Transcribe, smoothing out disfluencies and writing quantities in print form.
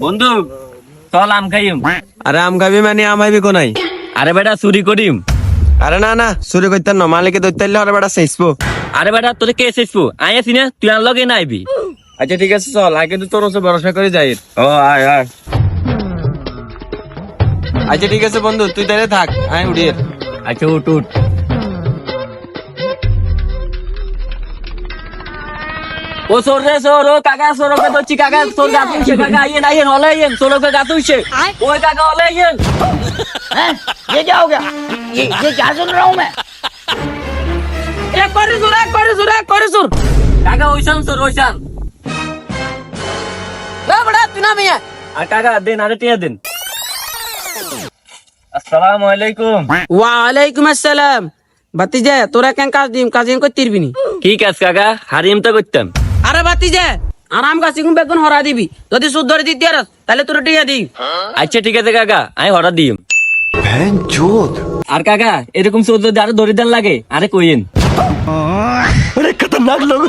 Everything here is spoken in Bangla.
বন্ধু চল আম খাইম। আরে আম খাবি মানে আম হাইবি কোনাই? আরে বেটা চুরি করিম। আরে না না চুরি করতেন না, মালিকে ধরতে হলে বেটা চেয়েছবো। আরে বেটা তোরে কে এসেছিস? আই আছি না, তুই আর লগে না আইবি। আচ্ছা ঠিক আছে চল, আগে কিন্তু তোর ওসব ভরসা করে যাই। ও আয় আয়। আচ্ছা ঠিক আছে বন্ধু, তুই তাহলে থাক, আমি উড়িয়ে। আচ্ছা উঠ উঠ। ও সোর রে সোর, ও কাকা সোরকে তো কাকা সোর গাছ উঠছে, কাকা আইয়েন আইয়েন হলে আইয়েন, সোরকে গাছ উঠছে। ওই কাকা হলে আইয়েন। ये क्या हो गया? ये क्या सुन रहा हूँ मैं? এক করে সোর, এক করে সোর, এক করে সোর। কাকা ওইসান সোর ওইসান। ए बड़ा तू ना भैया আর কাকা দেন, আরে টিয়া দেন। আসসালামু আলাইকুম। वालेकुम अस्सलाम भतीजा तोरा কেন কাজ দিম কাজ এন করতে দিবি নি কি কাজ কাকা? হারিম তো করতাম। আরে ভতিজা আরাম কাছে কোন বেগুন হরা দিবি যদি সুদ ধরে দিতে আর তাহলে তোর টিয়া দি আচ্ছা ঠিক আছে কাকা, আমি হঠাৎ দিম। আর কাকা এরকম চোদ্দ আরো দরিদ্র লাগে, আরে কইন। খতরনাক লোক।